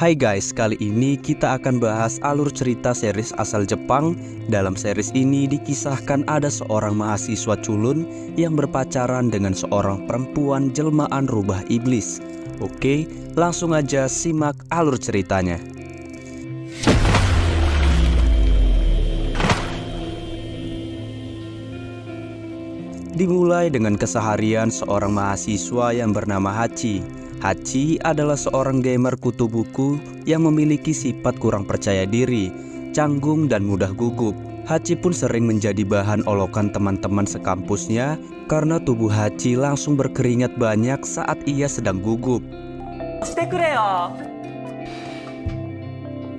Hai guys, kali ini kita akan bahas alur cerita series asal Jepang. Dalam series ini dikisahkan ada seorang mahasiswa culun yang berpacaran dengan seorang perempuan jelmaan rubah iblis. Oke, langsung aja simak alur ceritanya. Dimulai dengan keseharian seorang mahasiswa yang bernama Hachi. Hachi adalah seorang gamer kutu buku yang memiliki sifat kurang percaya diri, canggung dan mudah gugup. Hachi pun sering menjadi bahan olokan teman-teman sekampusnya karena tubuh Hachi langsung berkeringat banyak saat ia sedang gugup.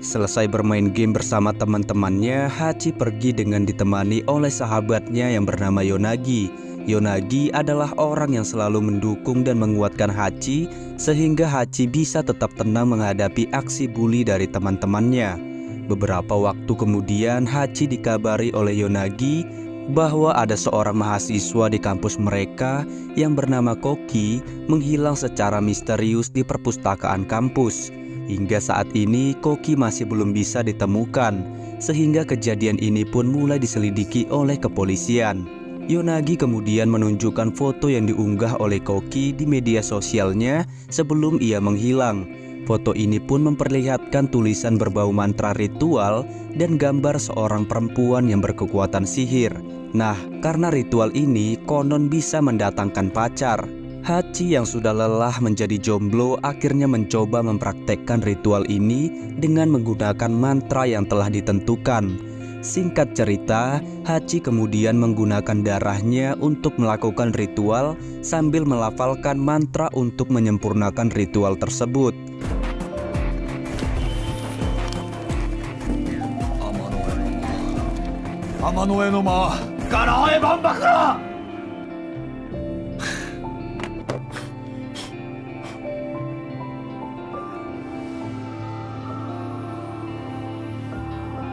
Selesai bermain game bersama teman-temannya, Hachi pergi dengan ditemani oleh sahabatnya yang bernama Yonagi. Yonagi adalah orang yang selalu mendukung dan menguatkan Hachi sehingga Hachi bisa tetap tenang menghadapi aksi bully dari teman-temannya. Beberapa waktu kemudian Hachi dikabari oleh Yonagi bahwa ada seorang mahasiswa di kampus mereka yang bernama Koki menghilang secara misterius di perpustakaan kampus. Hingga saat ini Koki masih belum bisa ditemukan, sehingga kejadian ini pun mulai diselidiki oleh kepolisian. Yonagi kemudian menunjukkan foto yang diunggah oleh Koki di media sosialnya sebelum ia menghilang. Foto ini pun memperlihatkan tulisan berbau mantra ritual dan gambar seorang perempuan yang berkekuatan sihir. Nah, karena ritual ini konon bisa mendatangkan pacar. Hachi yang sudah lelah menjadi jomblo akhirnya mencoba mempraktekkan ritual ini dengan menggunakan mantra yang telah ditentukan. Singkat cerita, Hachi kemudian menggunakan darahnya untuk melakukan ritual sambil melafalkan mantra untuk menyempurnakan ritual tersebut.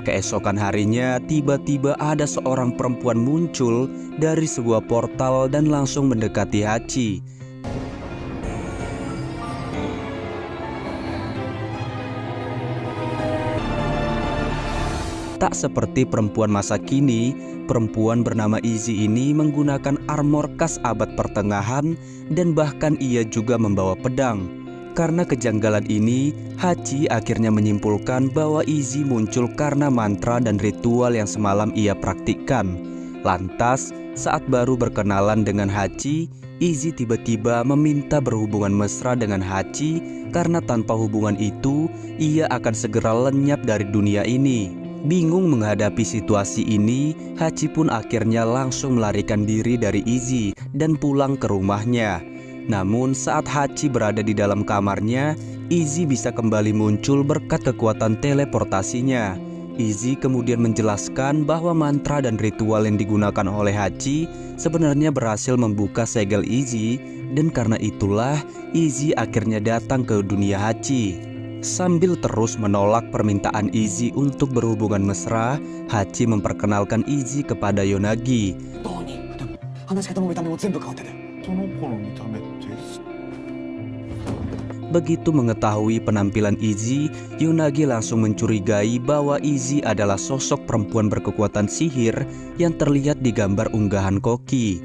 Keesokan harinya, tiba-tiba ada seorang perempuan muncul dari sebuah portal dan langsung mendekati Hachi. Tak seperti perempuan masa kini, perempuan bernama Izzy ini menggunakan armor khas abad pertengahan dan bahkan ia juga membawa pedang. Karena kejanggalan ini, Hachi akhirnya menyimpulkan bahwa Izzy muncul karena mantra dan ritual yang semalam ia praktikkan. Lantas, saat baru berkenalan dengan Hachi, Izzy tiba-tiba meminta berhubungan mesra dengan Hachi karena tanpa hubungan itu, ia akan segera lenyap dari dunia ini. Bingung menghadapi situasi ini, Hachi pun akhirnya langsung melarikan diri dari Izzy dan pulang ke rumahnya. Namun saat Hachi berada di dalam kamarnya, Izzy bisa kembali muncul berkat kekuatan teleportasinya. Izzy kemudian menjelaskan bahwa mantra dan ritual yang digunakan oleh Hachi sebenarnya berhasil membuka segel Izzy, dan karena itulah Izzy akhirnya datang ke dunia Hachi. Sambil terus menolak permintaan Izzy untuk berhubungan mesra, Hachi memperkenalkan Izzy kepada Yonagi. Begitu mengetahui penampilan Izzy, Yonagi langsung mencurigai bahwa Izzy adalah sosok perempuan berkekuatan sihir yang terlihat di gambar unggahan Koki.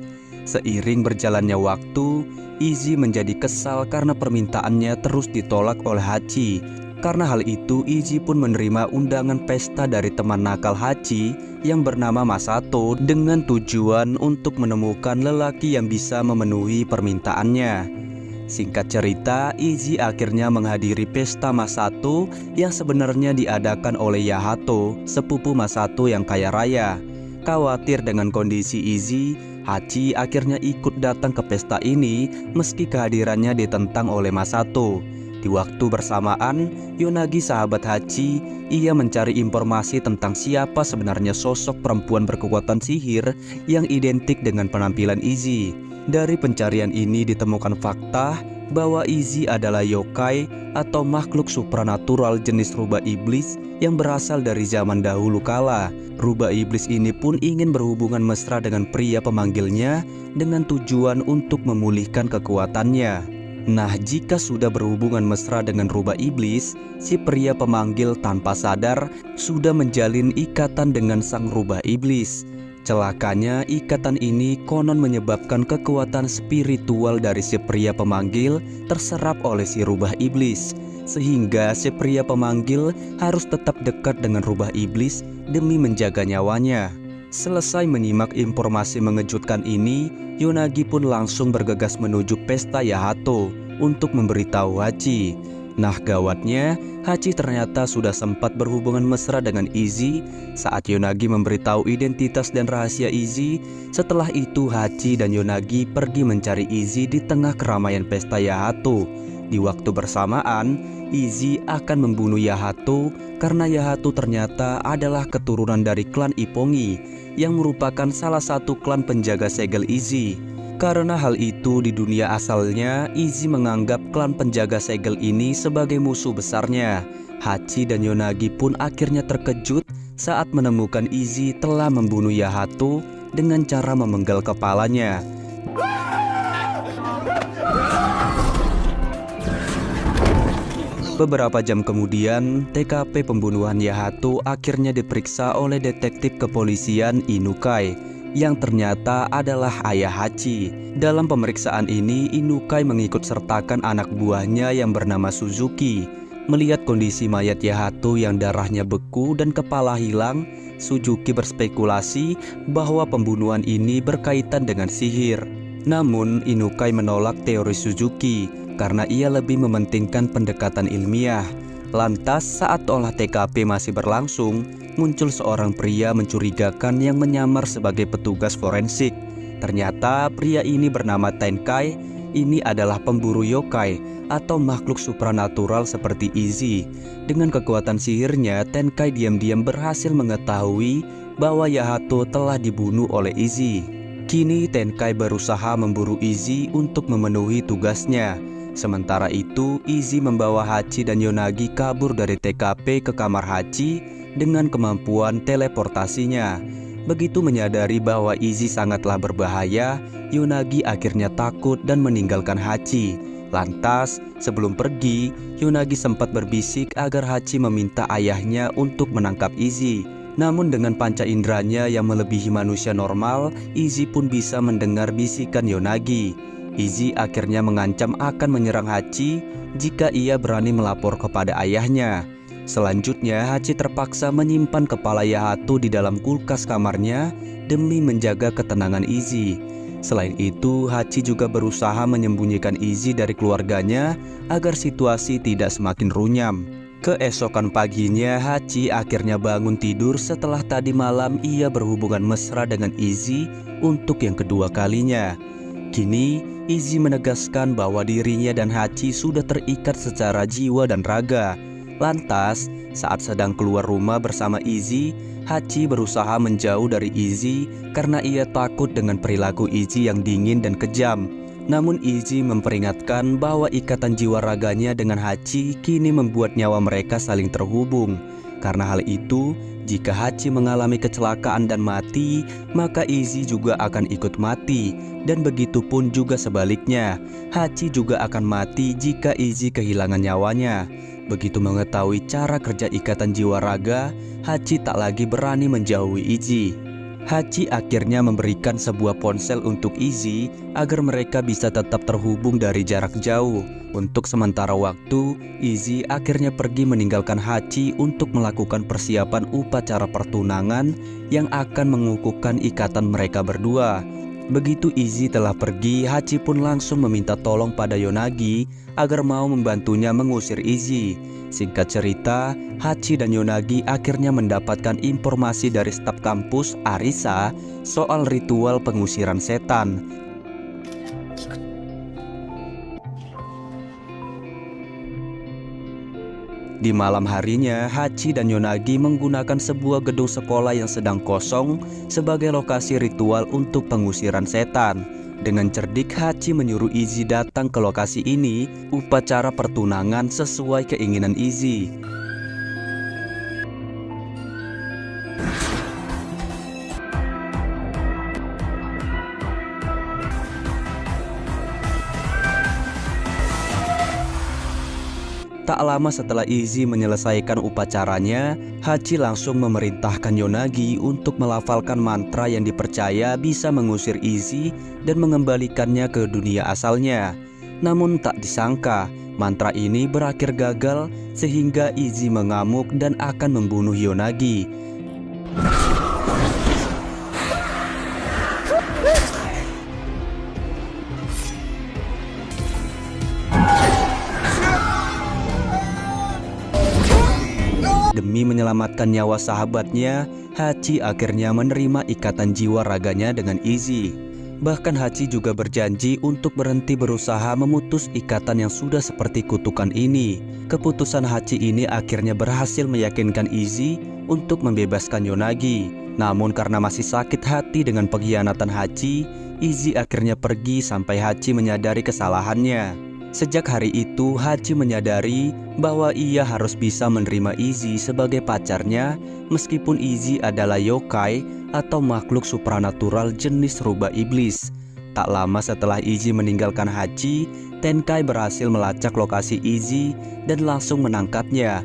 Seiring berjalannya waktu, Izzy menjadi kesal karena permintaannya terus ditolak oleh Hachi. Karena hal itu, Izzy pun menerima undangan pesta dari teman nakal Hachi yang bernama Masato dengan tujuan untuk menemukan lelaki yang bisa memenuhi permintaannya. Singkat cerita, Izzy akhirnya menghadiri pesta Masato yang sebenarnya diadakan oleh Yahato, sepupu Masato yang kaya raya. Khawatir dengan kondisi Izzy, Hachi akhirnya ikut datang ke pesta ini meski kehadirannya ditentang oleh Masato. Di waktu bersamaan, Yonagi sahabat Hachi, ia mencari informasi tentang siapa sebenarnya sosok perempuan berkekuatan sihir yang identik dengan penampilan Izzy. Dari pencarian ini ditemukan fakta bahwa Izzy adalah yokai atau makhluk supranatural jenis rubah iblis yang berasal dari zaman dahulu kala. Rubah iblis ini pun ingin berhubungan mesra dengan pria pemanggilnya dengan tujuan untuk memulihkan kekuatannya. Nah, jika sudah berhubungan mesra dengan rubah iblis, si pria pemanggil tanpa sadar sudah menjalin ikatan dengan sang rubah iblis. Celakanya, ikatan ini konon menyebabkan kekuatan spiritual dari si pria pemanggil terserap oleh si rubah iblis, sehingga si pria pemanggil harus tetap dekat dengan rubah iblis demi menjaga nyawanya. Selesai menyimak informasi mengejutkan ini, Yonagi pun langsung bergegas menuju pesta Yahato untuk memberitahu Hachi. Nah, gawatnya, Hachi ternyata sudah sempat berhubungan mesra dengan Izzy saat Yonagi memberitahu identitas dan rahasia Izzy. Setelah itu, Hachi dan Yonagi pergi mencari Izzy di tengah keramaian pesta Yahato. Di waktu bersamaan, Izzy akan membunuh Yahato karena Yahato ternyata adalah keturunan dari klan Ippongi yang merupakan salah satu klan penjaga segel Izzy. Karena hal itu, di dunia asalnya, Izzy menganggap klan penjaga segel ini sebagai musuh besarnya. Hachi dan Yonagi pun akhirnya terkejut saat menemukan Izzy telah membunuh Yahato dengan cara memenggal kepalanya. Beberapa jam kemudian, TKP pembunuhan Yahato akhirnya diperiksa oleh detektif kepolisian Inukai yang ternyata adalah ayah Hachi. Dalam pemeriksaan ini, Inukai mengikut sertakan anak buahnya yang bernama Suzuki. Melihat kondisi mayat Yahato yang darahnya beku dan kepala hilang, Suzuki berspekulasi bahwa pembunuhan ini berkaitan dengan sihir. Namun, Inukai menolak teori Suzuki karena ia lebih mementingkan pendekatan ilmiah. Lantas, saat olah TKP masih berlangsung, muncul seorang pria mencurigakan yang menyamar sebagai petugas forensik. Ternyata pria ini bernama Tenkai. Ini adalah pemburu yokai atau makhluk supranatural seperti Izzy. Dengan kekuatan sihirnya, Tenkai diam-diam berhasil mengetahui bahwa Yahato telah dibunuh oleh Izzy. Kini Tenkai berusaha memburu Izzy untuk memenuhi tugasnya. Sementara itu, Izzy membawa Hachi dan Yonagi kabur dari TKP ke kamar Hachi dengan kemampuan teleportasinya. Begitu menyadari bahwa Izzy sangatlah berbahaya, Yonagi akhirnya takut dan meninggalkan Hachi. Lantas, sebelum pergi, Yonagi sempat berbisik agar Hachi meminta ayahnya untuk menangkap Izzy. Namun dengan panca inderanya yang melebihi manusia normal, Izzy pun bisa mendengar bisikan Yonagi. Izzy akhirnya mengancam akan menyerang Hachi jika ia berani melapor kepada ayahnya. Selanjutnya, Hachi terpaksa menyimpan kepala Yahato di dalam kulkas kamarnya demi menjaga ketenangan Izzy. Selain itu, Hachi juga berusaha menyembunyikan Izzy dari keluarganya agar situasi tidak semakin runyam. Keesokan paginya, Hachi akhirnya bangun tidur setelah tadi malam ia berhubungan mesra dengan Izzy untuk yang kedua kalinya. Kini, Izzy menegaskan bahwa dirinya dan Hachi sudah terikat secara jiwa dan raga. Lantas, saat sedang keluar rumah bersama Izzy, Hachi berusaha menjauh dari Izzy karena ia takut dengan perilaku Izzy yang dingin dan kejam. Namun Izzy memperingatkan bahwa ikatan jiwa raganya dengan Hachi kini membuat nyawa mereka saling terhubung. Karena hal itu, jika Hachi mengalami kecelakaan dan mati, maka Izzy juga akan ikut mati. Dan begitu pun juga sebaliknya, Hachi juga akan mati jika Izzy kehilangan nyawanya. Begitu mengetahui cara kerja ikatan jiwa raga, Hachi tak lagi berani menjauhi Izzy. Hachi akhirnya memberikan sebuah ponsel untuk Izzy agar mereka bisa tetap terhubung dari jarak jauh. Untuk sementara waktu, Izzy akhirnya pergi meninggalkan Hachi untuk melakukan persiapan upacara pertunangan yang akan mengukuhkan ikatan mereka berdua. Begitu Izzy telah pergi, Hachi pun langsung meminta tolong pada Yonagi agar mau membantunya mengusir Izzy. Singkat cerita, Hachi dan Yonagi akhirnya mendapatkan informasi dari staf kampus Arisa soal ritual pengusiran setan. Di malam harinya, Hachi dan Yonagi menggunakan sebuah gedung sekolah yang sedang kosong sebagai lokasi ritual untuk pengusiran setan. Dengan cerdik, Hachi menyuruh Izzy datang ke lokasi ini, upacara pertunangan sesuai keinginan Izzy. Tak lama setelah Izzy menyelesaikan upacaranya, Hachi langsung memerintahkan Yonagi untuk melafalkan mantra yang dipercaya bisa mengusir Izzy dan mengembalikannya ke dunia asalnya. Namun tak disangka, mantra ini berakhir gagal sehingga Izzy mengamuk dan akan membunuh Yonagi. Demi menyelamatkan nyawa sahabatnya, Hachi akhirnya menerima ikatan jiwa raganya dengan Izzy. Bahkan Hachi juga berjanji untuk berhenti berusaha memutus ikatan yang sudah seperti kutukan ini. Keputusan Hachi ini akhirnya berhasil meyakinkan Izzy untuk membebaskan Yonagi. Namun karena masih sakit hati dengan pengkhianatan Hachi, Izzy akhirnya pergi sampai Hachi menyadari kesalahannya. Sejak hari itu, Hachi menyadari bahwa ia harus bisa menerima Izzy sebagai pacarnya meskipun Izzy adalah yokai atau makhluk supranatural jenis rubah iblis. Tak lama setelah Izzy meninggalkan Hachi, Tenkai berhasil melacak lokasi Izzy dan langsung menangkapnya.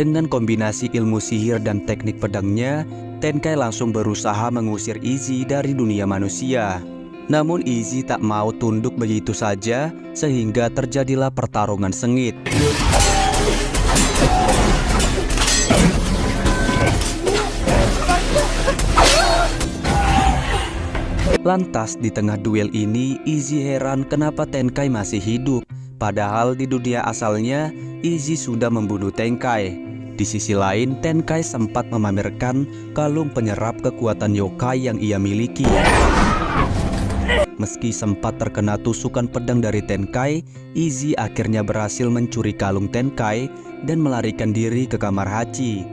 Dengan kombinasi ilmu sihir dan teknik pedangnya, Tenkai langsung berusaha mengusir Izzy dari dunia manusia. Namun Izzy tak mau tunduk begitu saja, sehingga terjadilah pertarungan sengit. Lantas di tengah duel ini, Izzy heran kenapa Tenkai masih hidup. Padahal di dunia asalnya, Izzy sudah membunuh Tenkai. Di sisi lain, Tenkai sempat memamerkan kalung penyerap kekuatan yokai yang ia miliki. Meski sempat terkena tusukan pedang dari Tenkai, Izzy akhirnya berhasil mencuri kalung Tenkai dan melarikan diri ke kamar Hachi.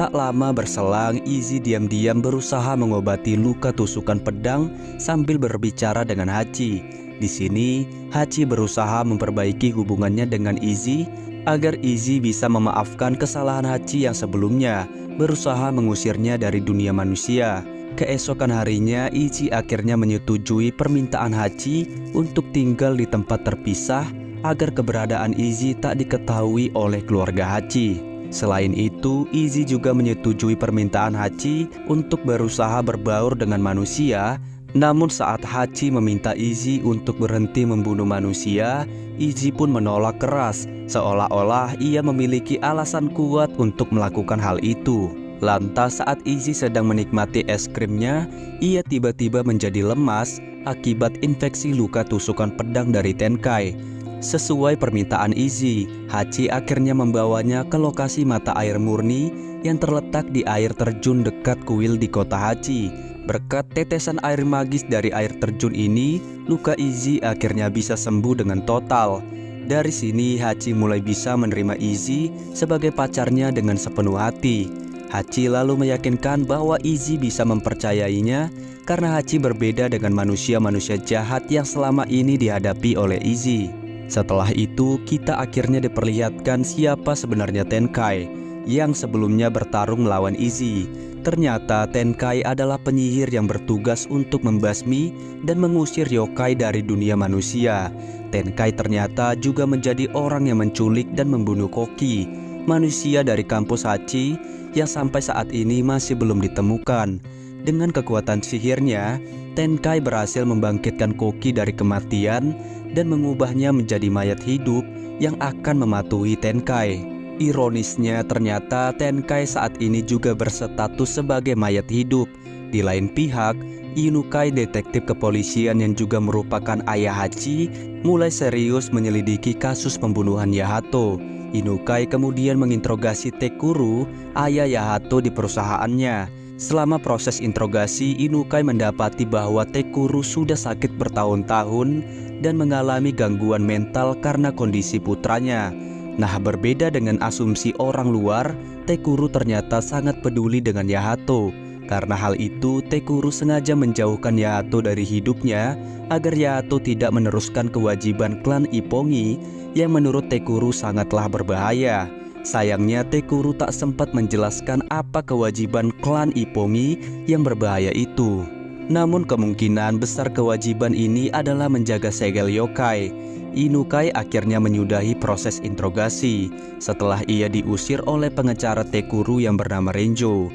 Tak lama berselang, Izzy diam-diam berusaha mengobati luka tusukan pedang sambil berbicara dengan Hachi. Di sini, Hachi berusaha memperbaiki hubungannya dengan Izzy agar Izzy bisa memaafkan kesalahan Hachi yang sebelumnya berusaha mengusirnya dari dunia manusia. Keesokan harinya, Izzy akhirnya menyetujui permintaan Hachi untuk tinggal di tempat terpisah agar keberadaan Izzy tak diketahui oleh keluarga Hachi. Selain itu, Izzy juga menyetujui permintaan Hachi untuk berusaha berbaur dengan manusia. Namun saat Hachi meminta Izzy untuk berhenti membunuh manusia, Izzy pun menolak keras, seolah-olah ia memiliki alasan kuat untuk melakukan hal itu. Lantas saat Izzy sedang menikmati es krimnya, ia tiba-tiba menjadi lemas akibat infeksi luka tusukan pedang dari Tenkai. Sesuai permintaan Izzy, Hachi akhirnya membawanya ke lokasi mata air murni yang terletak di air terjun dekat kuil di kota Hachi. Berkat tetesan air magis dari air terjun ini, luka Izzy akhirnya bisa sembuh dengan total. Dari sini Hachi mulai bisa menerima Izzy sebagai pacarnya dengan sepenuh hati. Hachi lalu meyakinkan bahwa Izzy bisa mempercayainya karena Hachi berbeda dengan manusia-manusia jahat yang selama ini dihadapi oleh Izzy. Setelah itu, kita akhirnya diperlihatkan siapa sebenarnya Tenkai yang sebelumnya bertarung melawan Izzy. Ternyata Tenkai adalah penyihir yang bertugas untuk membasmi dan mengusir yokai dari dunia manusia. Tenkai ternyata juga menjadi orang yang menculik dan membunuh Koki, manusia dari kampus Hachi yang sampai saat ini masih belum ditemukan. Dengan kekuatan sihirnya, Tenkai berhasil membangkitkan Koki dari kematian dan mengubahnya menjadi mayat hidup yang akan mematuhi Tenkai. Ironisnya, ternyata Tenkai saat ini juga berstatus sebagai mayat hidup. Di lain pihak, Inukai, detektif kepolisian yang juga merupakan ayah Hachi, mulai serius menyelidiki kasus pembunuhan Yahato. Inukai kemudian menginterogasi Tekuru, ayah Yahato di perusahaannya. Selama proses interogasi, Inukai mendapati bahwa Tekuru sudah sakit bertahun-tahun dan mengalami gangguan mental karena kondisi putranya. Nah, berbeda dengan asumsi orang luar, Tekuru ternyata sangat peduli dengan Yahato. Karena hal itu, Tekuru sengaja menjauhkan Yahato dari hidupnya agar Yahato tidak meneruskan kewajiban klan Ippongi yang menurut Tekuru sangatlah berbahaya. Sayangnya Tekuru tak sempat menjelaskan apa kewajiban klan Ippongi yang berbahaya itu. Namun kemungkinan besar kewajiban ini adalah menjaga segel yokai. Inukai akhirnya menyudahi proses interogasi setelah ia diusir oleh pengacara Tekuru yang bernama Renjo.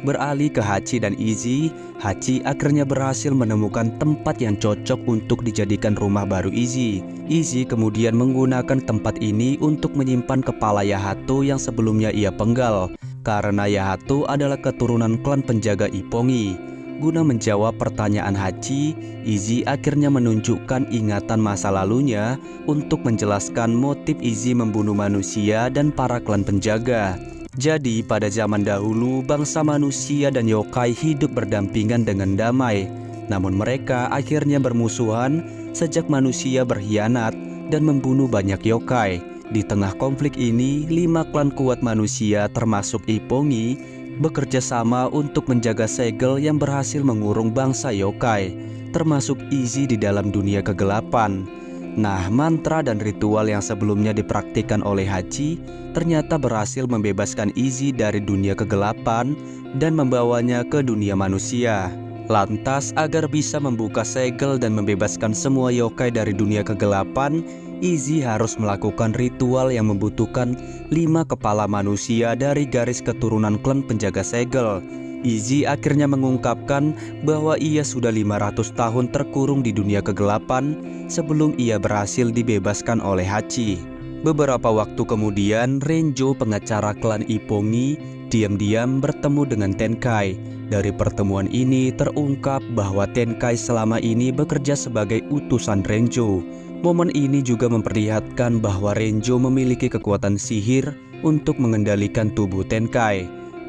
Beralih ke Hachi dan Izzy, Hachi akhirnya berhasil menemukan tempat yang cocok untuk dijadikan rumah baru Izzy. Izzy kemudian menggunakan tempat ini untuk menyimpan kepala Yahato yang sebelumnya ia penggal, karena Yahato adalah keturunan klan penjaga Ippongi. Guna menjawab pertanyaan Hachi, Izzy akhirnya menunjukkan ingatan masa lalunya untuk menjelaskan motif Izzy membunuh manusia dan para klan penjaga. Jadi pada zaman dahulu bangsa manusia dan yokai hidup berdampingan dengan damai. Namun mereka akhirnya bermusuhan sejak manusia berkhianat dan membunuh banyak yokai. Di tengah konflik ini, 5 klan kuat manusia termasuk Ippongi bekerja sama untuk menjaga segel yang berhasil mengurung bangsa yokai, termasuk Izzy di dalam dunia kegelapan. Nah, mantra dan ritual yang sebelumnya dipraktikkan oleh Hachi ternyata berhasil membebaskan Izzy dari dunia kegelapan dan membawanya ke dunia manusia. Lantas, agar bisa membuka segel dan membebaskan semua yokai dari dunia kegelapan, Izzy harus melakukan ritual yang membutuhkan 5 kepala manusia dari garis keturunan klan penjaga segel. Izzy akhirnya mengungkapkan bahwa ia sudah 500 tahun terkurung di dunia kegelapan sebelum ia berhasil dibebaskan oleh Hachi. Beberapa waktu kemudian, Renjo, pengacara klan Ippongi, diam-diam bertemu dengan Tenkai. Dari pertemuan ini terungkap bahwa Tenkai selama ini bekerja sebagai utusan Renjo. Momen ini juga memperlihatkan bahwa Renjo memiliki kekuatan sihir untuk mengendalikan tubuh Tenkai.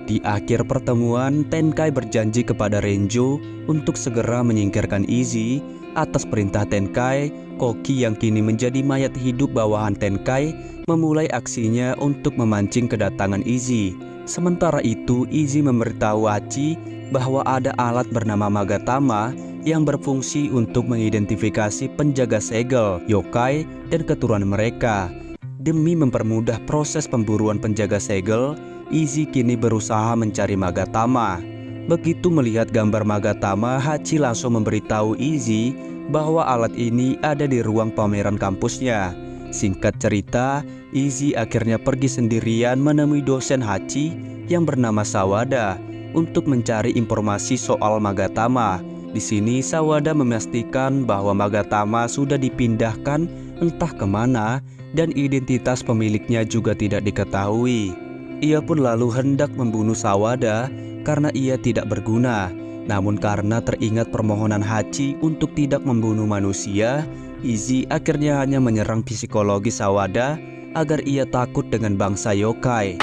Di akhir pertemuan, Tenkai berjanji kepada Renjo untuk segera menyingkirkan Izzy. Atas perintah Tenkai, Koki yang kini menjadi mayat hidup bawahan Tenkai memulai aksinya untuk memancing kedatangan Izzy. Sementara itu, Izzy memberitahu Hachi bahwa ada alat bernama Magatama yang berfungsi untuk mengidentifikasi penjaga segel, yokai, dan keturunan mereka. Demi mempermudah proses pemburuan penjaga segel, Izzy kini berusaha mencari Magatama. Begitu melihat gambar Magatama, Hachi langsung memberitahu Izzy bahwa alat ini ada di ruang pameran kampusnya. Singkat cerita, Izzy akhirnya pergi sendirian menemui dosen Hachi yang bernama Sawada untuk mencari informasi soal Magatama. Di sini Sawada memastikan bahwa Magatama sudah dipindahkan entah kemana dan identitas pemiliknya juga tidak diketahui. Ia pun lalu hendak membunuh Sawada karena ia tidak berguna. Namun karena teringat permohonan Hachi untuk tidak membunuh manusia, Izzy akhirnya hanya menyerang psikologi Sawada agar ia takut dengan bangsa yokai.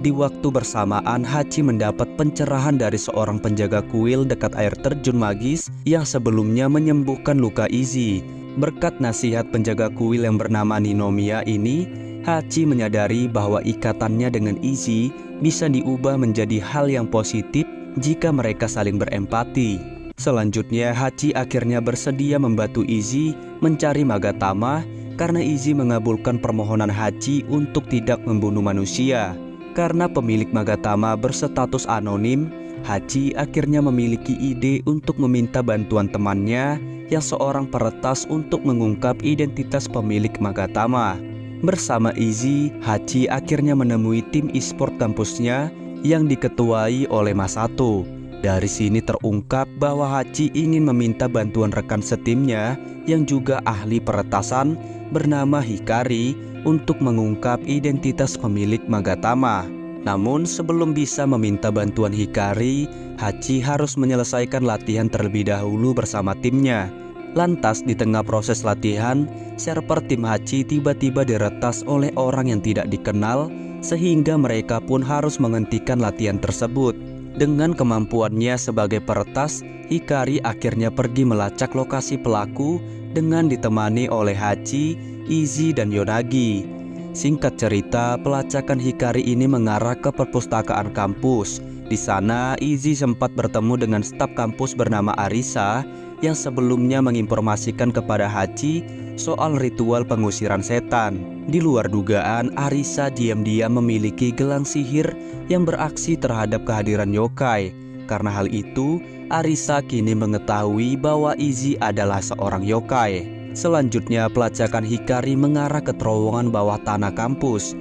Di waktu bersamaan, Hachi mendapat pencerahan dari seorang penjaga kuil dekat air terjun magis yang sebelumnya menyembuhkan luka Izzy. Berkat nasihat penjaga kuil yang bernama Ninomiya ini, Hachi menyadari bahwa ikatannya dengan Izzy bisa diubah menjadi hal yang positif jika mereka saling berempati. Selanjutnya, Hachi akhirnya bersedia membantu Izzy mencari Magatama karena Izzy mengabulkan permohonan Hachi untuk tidak membunuh manusia. Karena pemilik Magatama berstatus anonim, Hachi akhirnya memiliki ide untuk meminta bantuan temannya yang seorang peretas untuk mengungkap identitas pemilik Magatama. Bersama Izzy, Hachi akhirnya menemui tim e-sport kampusnya yang diketuai oleh Masato. Dari sini terungkap bahwa Hachi ingin meminta bantuan rekan setimnya yang juga ahli peretasan bernama Hikari untuk mengungkap identitas pemilik Magatama. Namun sebelum bisa meminta bantuan Hikari, Hachi harus menyelesaikan latihan terlebih dahulu bersama timnya. Lantas di tengah proses latihan, server tim Hachi tiba-tiba diretas oleh orang yang tidak dikenal, sehingga mereka pun harus menghentikan latihan tersebut. Dengan kemampuannya sebagai peretas, Hikari akhirnya pergi melacak lokasi pelaku dengan ditemani oleh Hachi, Izzy, dan Yonagi. Singkat cerita, pelacakan Hikari ini mengarah ke perpustakaan kampus. Di sana, Izzy sempat bertemu dengan staf kampus bernama Arisa yang sebelumnya menginformasikan kepada Hachi soal ritual pengusiran setan. Di luar dugaan, Arisa diam-diam memiliki gelang sihir yang beraksi terhadap kehadiran yokai. Karena hal itu, Arisa kini mengetahui bahwa Izzy adalah seorang yokai. Selanjutnya, pelacakan Hikari mengarah ke terowongan bawah tanah kampus.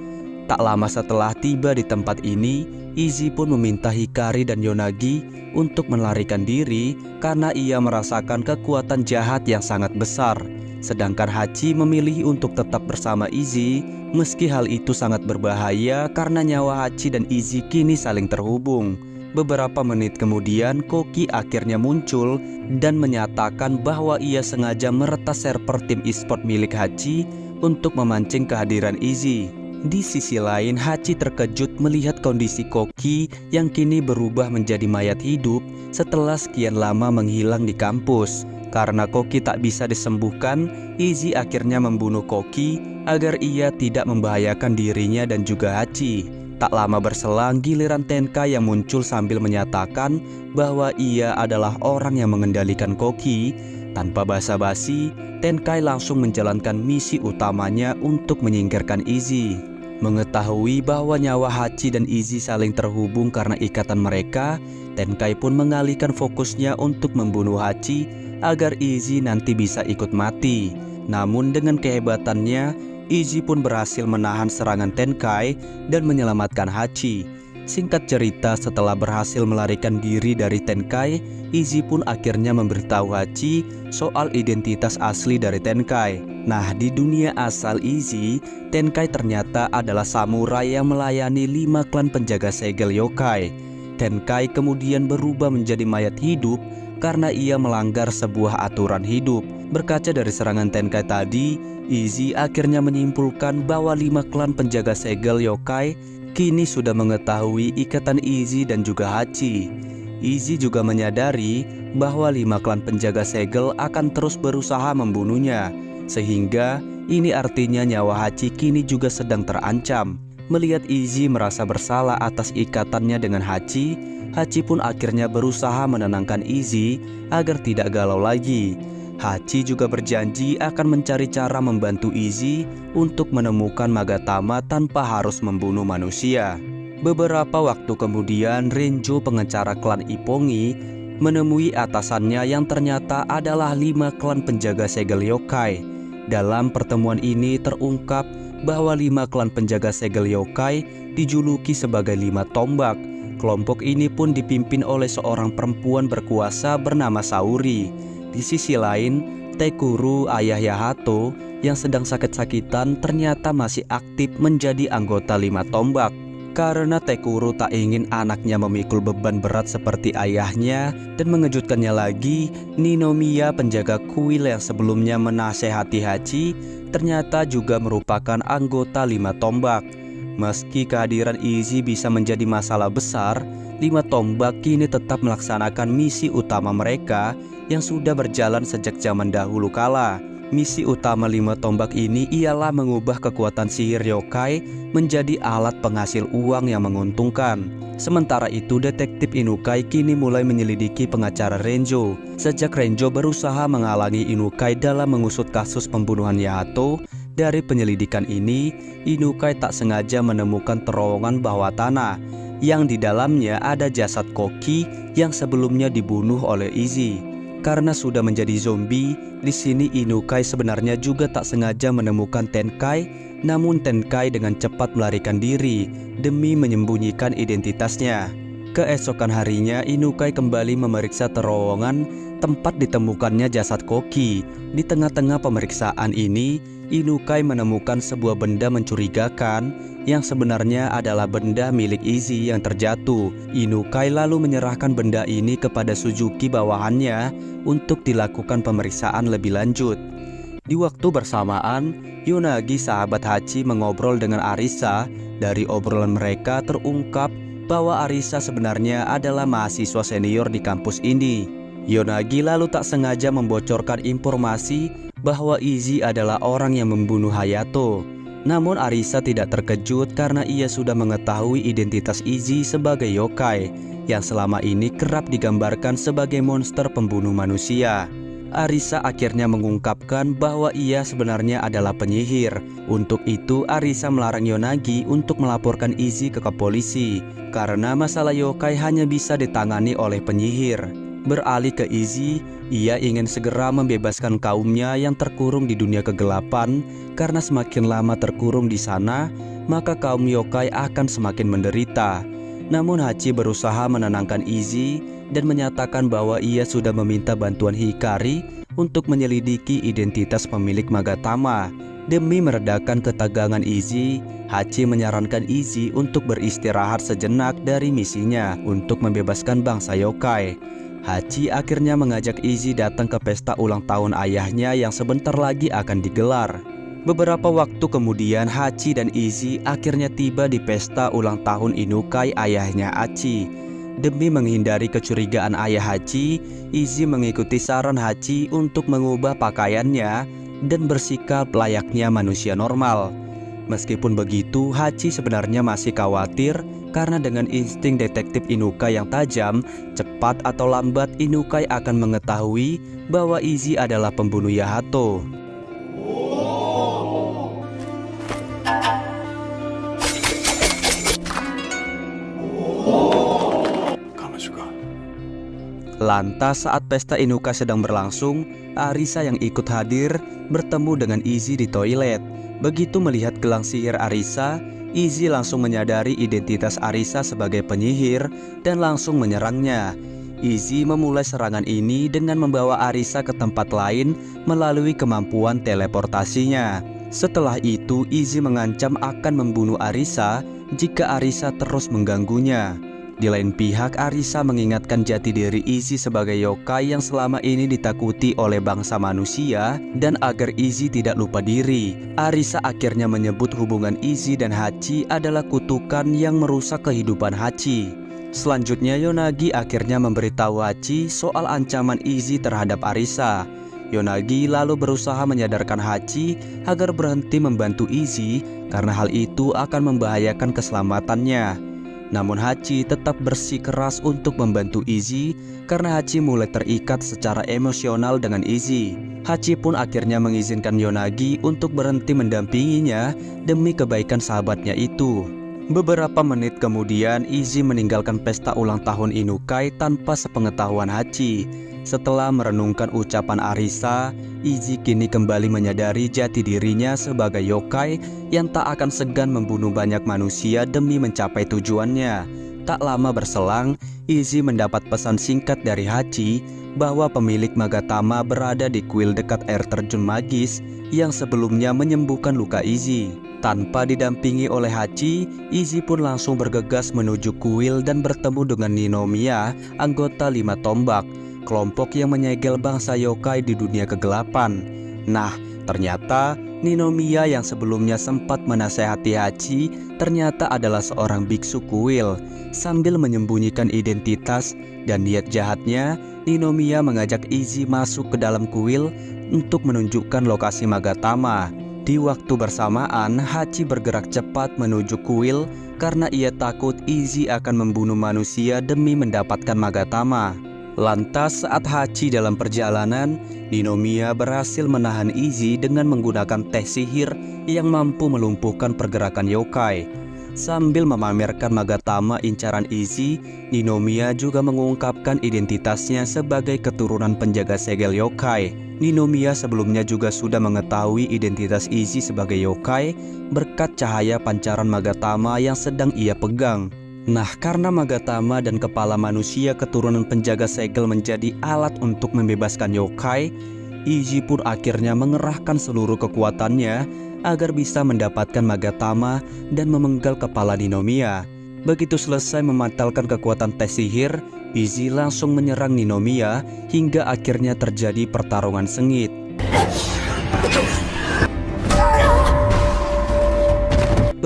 Tak lama setelah tiba di tempat ini, Izzy pun meminta Hikari dan Yonagi untuk melarikan diri karena ia merasakan kekuatan jahat yang sangat besar. Sedangkan Hachi memilih untuk tetap bersama Izzy, meski hal itu sangat berbahaya karena nyawa Hachi dan Izzy kini saling terhubung. Beberapa menit kemudian, Koki akhirnya muncul dan menyatakan bahwa ia sengaja meretas server tim e-sport milik Hachi untuk memancing kehadiran Izzy. Di sisi lain, Hachi terkejut melihat kondisi Koki yang kini berubah menjadi mayat hidup setelah sekian lama menghilang di kampus. Karena Koki tak bisa disembuhkan, Izzy akhirnya membunuh Koki agar ia tidak membahayakan dirinya dan juga Hachi. Tak lama berselang, giliran Tenkai yang muncul sambil menyatakan bahwa ia adalah orang yang mengendalikan Koki. Tanpa basa-basi, Tenkai langsung menjalankan misi utamanya untuk menyingkirkan Izzy. Mengetahui bahwa nyawa Hachi dan Izzy saling terhubung karena ikatan mereka, Tenkai pun mengalihkan fokusnya untuk membunuh Hachi agar Izzy nanti bisa ikut mati. Namun dengan kehebatannya, Izzy pun berhasil menahan serangan Tenkai dan menyelamatkan Hachi. Singkat cerita, setelah berhasil melarikan diri dari Tenkai, Izzy pun akhirnya memberitahu Hachi soal identitas asli dari Tenkai. Nah, di dunia asal Izzy, Tenkai ternyata adalah samurai yang melayani 5 klan penjaga segel yokai. Tenkai kemudian berubah menjadi mayat hidup karena ia melanggar sebuah aturan hidup. Berkaca dari serangan Tenkai tadi, Izzy akhirnya menyimpulkan bahwa 5 klan penjaga segel yokai kini sudah mengetahui ikatan Izzy dan juga Hachi. Izzy juga menyadari bahwa 5 klan penjaga segel akan terus berusaha membunuhnya, sehingga ini artinya nyawa Hachi kini juga sedang terancam. Melihat Izzy merasa bersalah atas ikatannya dengan Hachi, Hachi pun akhirnya berusaha menenangkan Izzy agar tidak galau lagi. Hachi juga berjanji akan mencari cara membantu Izzy untuk menemukan Magatama tanpa harus membunuh manusia. Beberapa waktu kemudian, Renjo, pengacara klan Ippongi, menemui atasannya yang ternyata adalah 5 klan penjaga segel yokai. Dalam pertemuan ini terungkap bahwa 5 klan penjaga segel yokai dijuluki sebagai 5 tombak. Kelompok ini pun dipimpin oleh seorang perempuan berkuasa bernama Saori. Di sisi lain, Tekuru, ayah Yahato yang sedang sakit-sakitan, ternyata masih aktif menjadi anggota 5 tombak. Karena Tekuru tak ingin anaknya memikul beban berat seperti ayahnya, dan mengejutkannya lagi, Ninomiya, penjaga kuil yang sebelumnya menasehati Hachi, ternyata juga merupakan anggota 5 tombak. Meski kehadiran Izzy bisa menjadi masalah besar, 5 tombak kini tetap melaksanakan misi utama mereka yang sudah berjalan sejak zaman dahulu kala. Misi utama 5 tombak ini ialah mengubah kekuatan sihir yokai menjadi alat penghasil uang yang menguntungkan. Sementara itu, detektif Inukai kini mulai menyelidiki pengacara Renjo. Sejak Renjo berusaha menghalangi Inukai dalam mengusut kasus pembunuhan Yahato, dari penyelidikan ini, Inukai tak sengaja menemukan terowongan bawah tanah yang di dalamnya ada jasad Koki yang sebelumnya dibunuh oleh Izzy. Karena sudah menjadi zombie, di sini Inukai sebenarnya juga tak sengaja menemukan Tenkai, namun Tenkai dengan cepat melarikan diri demi menyembunyikan identitasnya. Keesokan harinya, Inukai kembali memeriksa terowongan tempat ditemukannya jasad Koki. Di tengah-tengah pemeriksaan ini, Inukai menemukan sebuah benda mencurigakan yang sebenarnya adalah benda milik Izzy yang terjatuh. Inukai lalu menyerahkan benda ini kepada Suzuki bawahannya untuk dilakukan pemeriksaan lebih lanjut. Di waktu bersamaan, Yonagi, sahabat Hachi, mengobrol dengan Arisa. Dari obrolan mereka terungkap bahwa Arisa sebenarnya adalah mahasiswa senior di kampus ini. Yonagi lalu tak sengaja membocorkan informasi bahwa Izzy adalah orang yang membunuh Hayato. Namun Arisa tidak terkejut karena ia sudah mengetahui identitas Izzy sebagai yokai yang selama ini kerap digambarkan sebagai monster pembunuh manusia. Arisa akhirnya mengungkapkan bahwa ia sebenarnya adalah penyihir. Untuk itu Arisa melarang Yonagi untuk melaporkan Izzy ke polisi karena masalah yokai hanya bisa ditangani oleh penyihir. Beralih ke Izzy, ia ingin segera membebaskan kaumnya yang terkurung di dunia kegelapan karena semakin lama terkurung di sana, maka kaum yokai akan semakin menderita. Namun Hachi berusaha menenangkan Izzy dan menyatakan bahwa ia sudah meminta bantuan Hikari untuk menyelidiki identitas pemilik Magatama. Demi meredakan ketegangan Izzy, Hachi menyarankan Izzy untuk beristirahat sejenak dari misinya untuk membebaskan bangsa yokai. Hachi akhirnya mengajak Izzy datang ke pesta ulang tahun ayahnya yang sebentar lagi akan digelar. Beberapa waktu kemudian Hachi dan Izzy akhirnya tiba di pesta ulang tahun Inukai ayahnya Hachi. Demi menghindari kecurigaan ayah Hachi, Izzy mengikuti saran Hachi untuk mengubah pakaiannya dan bersikap layaknya manusia normal. Meskipun begitu, Hachi sebenarnya masih khawatir karena dengan insting detektif Inukai yang tajam, cepat atau lambat Inukai akan mengetahui bahwa Izzy adalah pembunuh Yahato. Lantas saat pesta Inukai sedang berlangsung, Arisa yang ikut hadir bertemu dengan Izzy di toilet. Begitu melihat gelang sihir Arisa, Izzy langsung menyadari identitas Arisa sebagai penyihir dan langsung menyerangnya. Izzy memulai serangan ini dengan membawa Arisa ke tempat lain melalui kemampuan teleportasinya. Setelah itu, Izzy mengancam akan membunuh Arisa jika Arisa terus mengganggunya. Di lain pihak, Arisa mengingatkan jati diri Izzy sebagai yokai yang selama ini ditakuti oleh bangsa manusia, dan agar Izzy tidak lupa diri. Arisa akhirnya menyebut hubungan Izzy dan Hachi adalah kutukan yang merusak kehidupan Hachi. Selanjutnya Yonagi akhirnya memberitahu Hachi soal ancaman Izzy terhadap Arisa. Yonagi lalu berusaha menyadarkan Hachi agar berhenti membantu Izzy karena hal itu akan membahayakan keselamatannya. Namun Hachi tetap bersikeras untuk membantu Izzy karena Hachi mulai terikat secara emosional dengan Izzy. Hachi pun akhirnya mengizinkan Yonagi untuk berhenti mendampinginya demi kebaikan sahabatnya itu. Beberapa menit kemudian Izzy meninggalkan pesta ulang tahun Inukai tanpa sepengetahuan Hachi. Setelah merenungkan ucapan Arisa, Izzy kini kembali menyadari jati dirinya sebagai yokai yang tak akan segan membunuh banyak manusia demi mencapai tujuannya. Tak lama berselang, Izzy mendapat pesan singkat dari Hachi bahwa pemilik Magatama berada di kuil dekat air terjun magis yang sebelumnya menyembuhkan luka Izzy. Tanpa didampingi oleh Hachi, Izzy pun langsung bergegas menuju kuil dan bertemu dengan Ninomiya, anggota 5 tombak, kelompok yang menyegel bangsa yokai di dunia kegelapan. Nah, ternyata Ninomiya yang sebelumnya sempat menasehati Hachi ternyata adalah seorang biksu kuil. Sambil menyembunyikan identitas dan niat jahatnya, Ninomiya mengajak Izzy masuk ke dalam kuil untuk menunjukkan lokasi Magatama. Di waktu bersamaan, Hachi bergerak cepat menuju kuil karena ia takut Izzy akan membunuh manusia demi mendapatkan Magatama. Lantas saat Hachi dalam perjalanan, Ninomiya berhasil menahan Izzy dengan menggunakan teh sihir yang mampu melumpuhkan pergerakan yokai. Sambil memamerkan Magatama incaran Izzy, Ninomiya juga mengungkapkan identitasnya sebagai keturunan penjaga segel yokai. Ninomiya sebelumnya juga sudah mengetahui identitas Izzy sebagai yokai berkat cahaya pancaran Magatama yang sedang ia pegang. Nah, karena Magatama dan kepala manusia keturunan penjaga segel menjadi alat untuk membebaskan yokai, Izzy pun akhirnya mengerahkan seluruh kekuatannya agar bisa mendapatkan Magatama dan memenggal kepala Ninomiya. Begitu selesai memantalkan kekuatan tes sihir, Izzy langsung menyerang Ninomiya hingga akhirnya terjadi pertarungan sengit.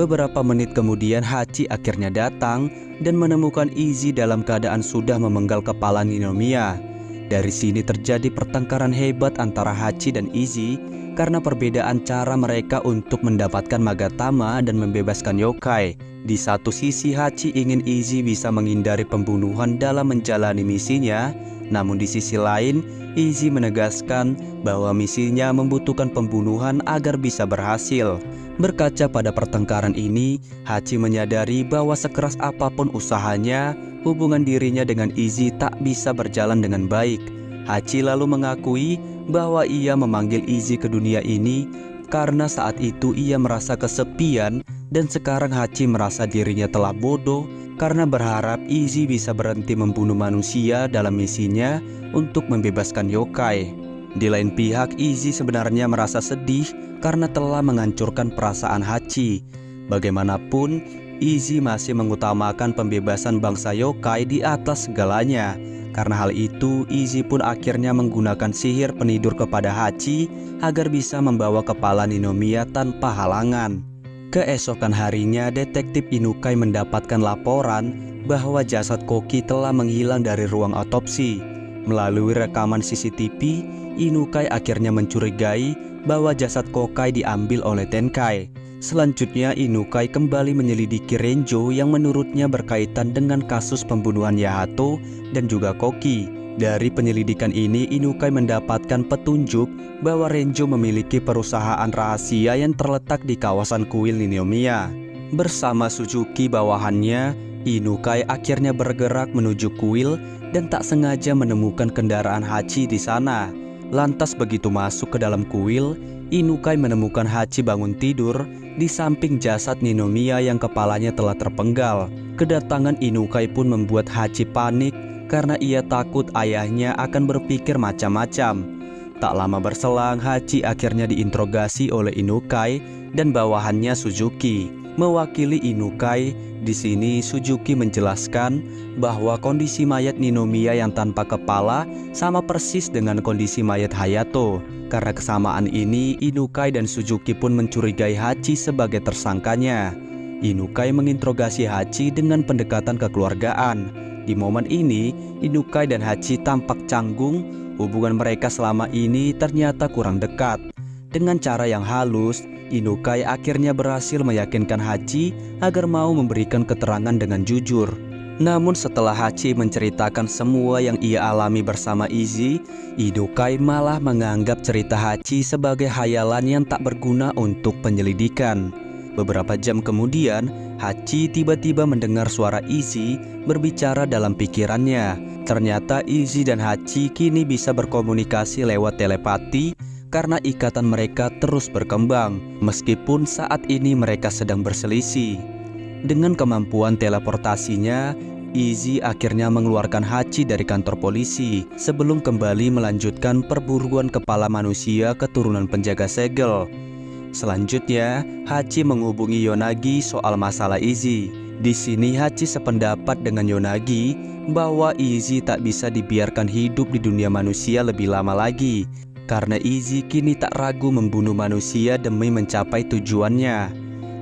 Beberapa menit kemudian Hachi akhirnya datang dan menemukan Izzy dalam keadaan sudah memenggal kepala Ninomiya. Dari sini terjadi pertengkaran hebat antara Hachi dan Izzy karena perbedaan cara mereka untuk mendapatkan Magatama dan membebaskan yokai. Di satu sisi Hachi ingin Izzy bisa menghindari pembunuhan dalam menjalani misinya, Namun di sisi lain, Izzy menegaskan bahwa misinya membutuhkan pembunuhan agar bisa berhasil. Berkaca pada pertengkaran ini, Hachi menyadari bahwa sekeras apapun usahanya, hubungan dirinya dengan Izzy tak bisa berjalan dengan baik. Hachi lalu mengakui bahwa ia memanggil Izzy ke dunia ini karena saat itu ia merasa kesepian, dan sekarang Hachi merasa dirinya telah bodoh karena berharap Izzy bisa berhenti membunuh manusia dalam misinya untuk membebaskan yokai. Di lain pihak, Izzy sebenarnya merasa sedih karena telah menghancurkan perasaan Hachi. Bagaimanapun, Izzy masih mengutamakan pembebasan bangsa yokai di atas segalanya. Karena hal itu, Izzy pun akhirnya menggunakan sihir penidur kepada Hachi agar bisa membawa kepala Ninomiya tanpa halangan. Keesokan harinya, detektif Inukai mendapatkan laporan bahwa jasad Koki telah menghilang dari ruang otopsi. Melalui rekaman CCTV, Inukai akhirnya mencurigai bahwa jasad Kokai diambil oleh Tenkai. Selanjutnya, Inukai kembali menyelidiki Renjo yang menurutnya berkaitan dengan kasus pembunuhan Yahato dan juga Koki. Dari penyelidikan ini, Inukai mendapatkan petunjuk bahwa Renjo memiliki perusahaan rahasia yang terletak di kawasan kuil Ninomiya. Bersama Suzuki bawahannya, Inukai akhirnya bergerak menuju kuil dan tak sengaja menemukan kendaraan Hachi di sana. Lantas begitu masuk ke dalam kuil, Inukai menemukan Hachi bangun tidur di samping jasad Ninomiya yang kepalanya telah terpenggal. Kedatangan Inukai pun membuat Hachi panik karena ia takut ayahnya akan berpikir macam-macam. Tak lama berselang, Hachi akhirnya diinterogasi oleh Inukai dan bawahannya Suzuki. Mewakili Inukai, di sini Suzuki menjelaskan bahwa kondisi mayat Ninomiya yang tanpa kepala sama persis dengan kondisi mayat Hayato. Karena kesamaan ini, Inukai dan Suzuki pun mencurigai Hachi sebagai tersangkanya. Inukai menginterogasi Hachi dengan pendekatan kekeluargaan. Di momen ini, Inukai dan Hachi tampak canggung. Hubungan mereka selama ini ternyata kurang dekat. Dengan cara yang halus, Inukai akhirnya berhasil meyakinkan Hachi agar mau memberikan keterangan dengan jujur. Namun setelah Hachi menceritakan semua yang ia alami bersama Izzy, Inukai malah menganggap cerita Hachi sebagai khayalan yang tak berguna untuk penyelidikan. Beberapa jam kemudian, Hachi tiba-tiba mendengar suara Izzy berbicara dalam pikirannya. Ternyata Izzy dan Hachi kini bisa berkomunikasi lewat telepati karena ikatan mereka terus berkembang, meskipun saat ini mereka sedang berselisih. Dengan kemampuan teleportasinya, Izzy akhirnya mengeluarkan Hachi dari kantor polisi sebelum kembali melanjutkan perburuan kepala manusia keturunan penjaga segel. Selanjutnya, Hachi menghubungi Yonagi soal masalah Izzy. Di sini Hachi sependapat dengan Yonagi bahwa Izzy tak bisa dibiarkan hidup di dunia manusia lebih lama lagi, karena Izzy kini tak ragu membunuh manusia demi mencapai tujuannya.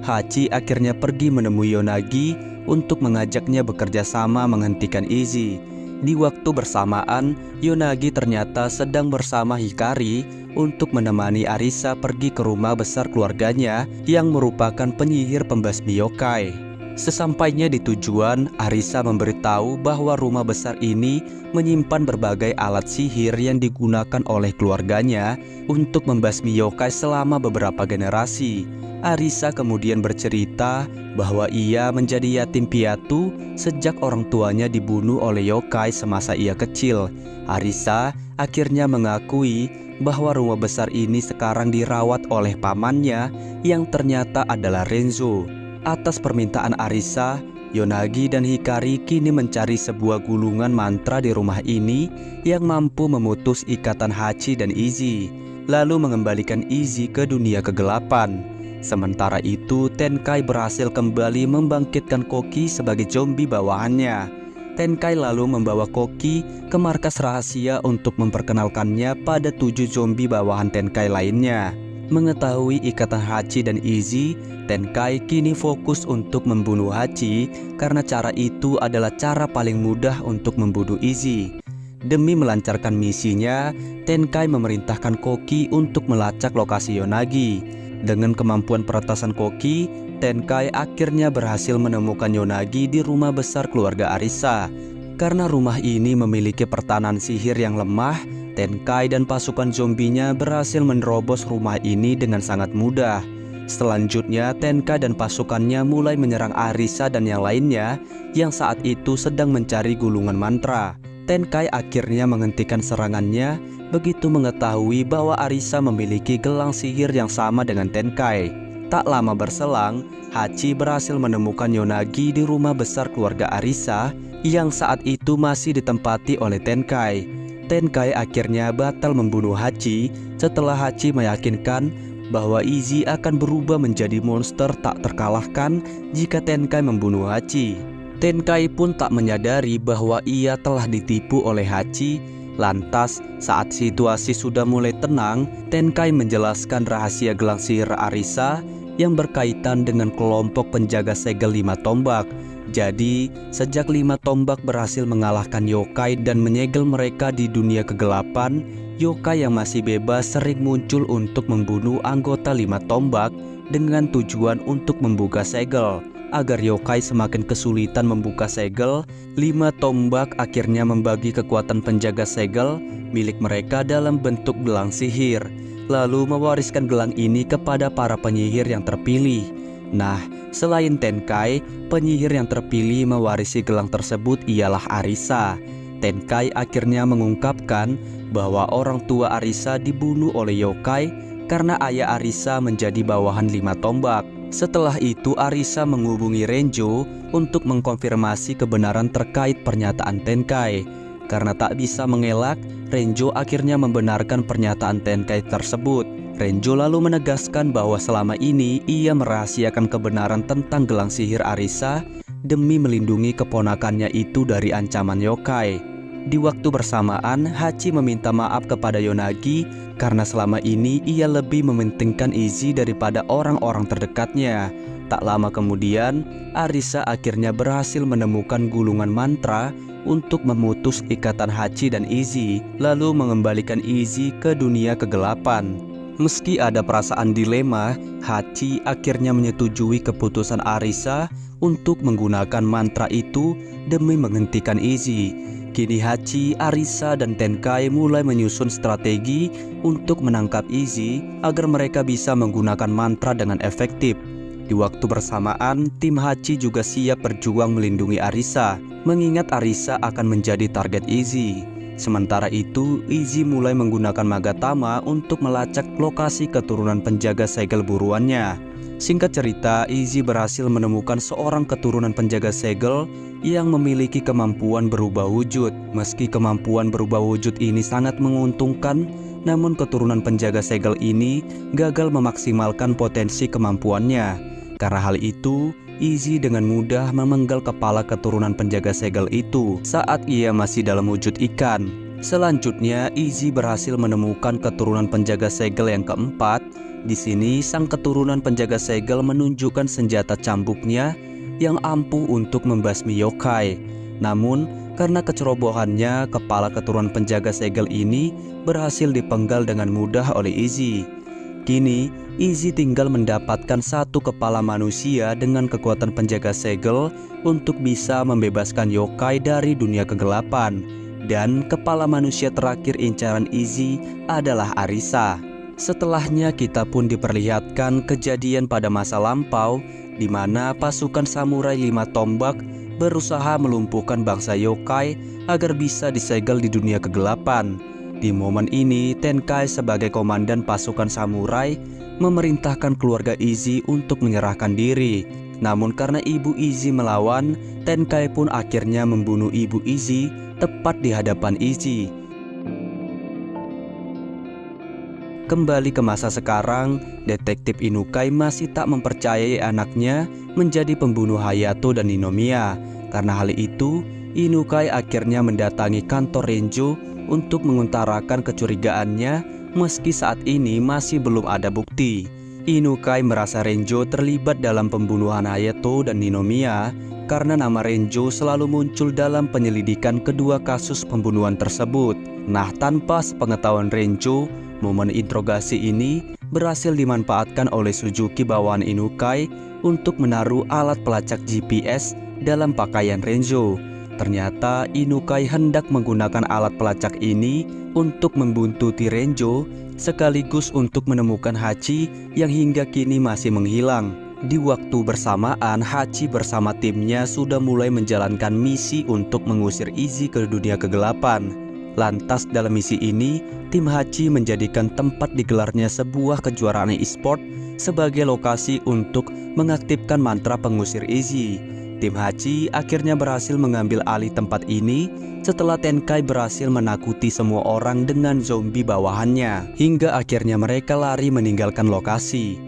Hachi akhirnya pergi menemui Yonagi untuk mengajaknya bekerja sama menghentikan Izzy. Di waktu bersamaan, Yonagi ternyata sedang bersama Hikari untuk menemani Arisa pergi ke rumah besar keluarganya yang merupakan penyihir pembasmi yokai. Sesampainya di tujuan, Arisa memberitahu bahwa rumah besar ini menyimpan berbagai alat sihir yang digunakan oleh keluarganya untuk membasmi yokai selama beberapa generasi. Arisa kemudian bercerita bahwa ia menjadi yatim piatu sejak orang tuanya dibunuh oleh yokai semasa ia kecil. Arisa akhirnya mengakui bahwa rumah besar ini sekarang dirawat oleh pamannya yang ternyata adalah Renzo. Atas permintaan Arisa, Yonagi dan Hikari kini mencari sebuah gulungan mantra di rumah ini yang mampu memutus ikatan Hachi dan Izzy, lalu mengembalikan Izzy ke dunia kegelapan. Sementara itu, Tenkai berhasil kembali membangkitkan Koki sebagai zombie bawahannya. Tenkai lalu membawa Koki ke markas rahasia untuk memperkenalkannya pada 7 zombie bawahan Tenkai lainnya. Mengetahui ikatan Hachi dan Izzy, Tenkai kini fokus untuk membunuh Hachi karena cara itu adalah cara paling mudah untuk membunuh Izzy. Demi melancarkan misinya, Tenkai memerintahkan Koki untuk melacak lokasi Yonagi. Dengan kemampuan peretasan Koki, Tenkai akhirnya berhasil menemukan Yonagi di rumah besar keluarga Arisa. Karena rumah ini memiliki pertahanan sihir yang lemah, Tenkai dan pasukan zombinya berhasil menerobos rumah ini dengan sangat mudah. Selanjutnya, Tenkai dan pasukannya mulai menyerang Arisa dan yang lainnya yang saat itu sedang mencari gulungan mantra. Tenkai akhirnya menghentikan serangannya begitu mengetahui bahwa Arisa memiliki gelang sihir yang sama dengan Tenkai. Tak lama berselang, Hachi berhasil menemukan Yonagi di rumah besar keluarga Arisa yang saat itu masih ditempati oleh Tenkai. Tenkai akhirnya batal membunuh Hachi setelah Hachi meyakinkan bahwa Izzy akan berubah menjadi monster tak terkalahkan jika Tenkai membunuh Hachi. Tenkai pun tak menyadari bahwa ia telah ditipu oleh Hachi. Lantas, saat situasi sudah mulai tenang, Tenkai menjelaskan rahasia gelang sihir Arisa yang berkaitan dengan kelompok penjaga segel 5 tombak. Jadi, sejak 5 tombak berhasil mengalahkan yokai dan menyegel mereka di dunia kegelapan, yokai yang masih bebas sering muncul untuk membunuh anggota 5 tombak dengan tujuan untuk membuka segel. Agar yokai semakin kesulitan membuka segel, 5 tombak akhirnya membagi kekuatan penjaga segel milik mereka dalam bentuk gelang sihir, lalu mewariskan gelang ini kepada para penyihir yang terpilih. Nah, selain Tenkai, penyihir yang terpilih mewarisi gelang tersebut ialah Arisa. Tenkai akhirnya mengungkapkan bahwa orang tua Arisa dibunuh oleh yokai karena ayah Arisa menjadi bawahan 5 tombak. Setelah itu Arisa menghubungi Renjo untuk mengkonfirmasi kebenaran terkait pernyataan Tenkai. Karena tak bisa mengelak, Renjo akhirnya membenarkan pernyataan Tenkai tersebut. Renjo lalu menegaskan bahwa selama ini ia merahasiakan kebenaran tentang gelang sihir Arisa demi melindungi keponakannya itu dari ancaman yokai. Di waktu bersamaan, Hachi meminta maaf kepada Yonagi karena selama ini ia lebih mementingkan Izzy daripada orang-orang terdekatnya. Tak lama kemudian, Arisa akhirnya berhasil menemukan gulungan mantra untuk memutus ikatan Hachi dan Izzy, lalu mengembalikan Izzy ke dunia kegelapan. Meski ada perasaan dilema, Hachi akhirnya menyetujui keputusan Arisa untuk menggunakan mantra itu demi menghentikan Izzy. Kini Hachi, Arisa, dan Tenkai mulai menyusun strategi untuk menangkap Izzy agar mereka bisa menggunakan mantra dengan efektif. Di waktu bersamaan, tim Hachi juga siap berjuang melindungi Arisa, mengingat Arisa akan menjadi target Izzy. Sementara itu, Izzy mulai menggunakan Magatama untuk melacak lokasi keturunan penjaga segel buruannya. Singkat cerita, Izzy berhasil menemukan seorang keturunan penjaga segel yang memiliki kemampuan berubah wujud. Meski kemampuan berubah wujud ini sangat menguntungkan, namun keturunan penjaga segel ini gagal memaksimalkan potensi kemampuannya. Karena hal itu, Izzy dengan mudah memenggal kepala keturunan penjaga segel itu saat ia masih dalam wujud ikan. Selanjutnya, Izzy berhasil menemukan keturunan penjaga segel yang keempat. Di sini, sang keturunan penjaga segel menunjukkan senjata cambuknya yang ampuh untuk membasmi yokai. Namun, karena kecerobohannya, kepala keturunan penjaga segel ini berhasil dipenggal dengan mudah oleh Izzy. Kini, Izzy tinggal mendapatkan satu kepala manusia dengan kekuatan penjaga segel untuk bisa membebaskan yokai dari dunia kegelapan. Dan kepala manusia terakhir incaran Izzy adalah Arisa. Setelahnya kita pun diperlihatkan kejadian pada masa lampau di mana pasukan samurai 5 tombak berusaha melumpuhkan bangsa yokai agar bisa disegel di dunia kegelapan. Di momen ini, Tenkai sebagai komandan pasukan samurai memerintahkan keluarga Izzy untuk menyerahkan diri. Namun karena ibu Izzy melawan, Tenkai pun akhirnya membunuh ibu Izzy tepat di hadapan Izzy. Kembali ke masa sekarang, detektif Inukai masih tak mempercayai anaknya menjadi pembunuh Hayato dan Ninomiya. Karena hal itu, Inukai akhirnya mendatangi kantor Renjo untuk mengutarakan kecurigaannya meski saat ini masih belum ada bukti. Inukai merasa Renjo terlibat dalam pembunuhan Hayato dan Ninomiya karena nama Renjo selalu muncul dalam penyelidikan kedua kasus pembunuhan tersebut. Nah, tanpa sepengetahuan Renjo, momen interogasi ini berhasil dimanfaatkan oleh Suzuki bawahan Inukai untuk menaruh alat pelacak GPS dalam pakaian Renjo. Ternyata Inukai hendak menggunakan alat pelacak ini untuk membuntuti Renjo sekaligus untuk menemukan Hachi yang hingga kini masih menghilang. Di waktu bersamaan, Hachi bersama timnya sudah mulai menjalankan misi untuk mengusir Izzy ke dunia kegelapan. Lantas dalam misi ini, tim Hachi menjadikan tempat digelarnya sebuah kejuaraan e-sport sebagai lokasi untuk mengaktifkan mantra pengusir Izzy. Tim Hachi akhirnya berhasil mengambil alih tempat ini setelah Tenkai berhasil menakuti semua orang dengan zombie bawahannya, hingga akhirnya mereka lari meninggalkan lokasi.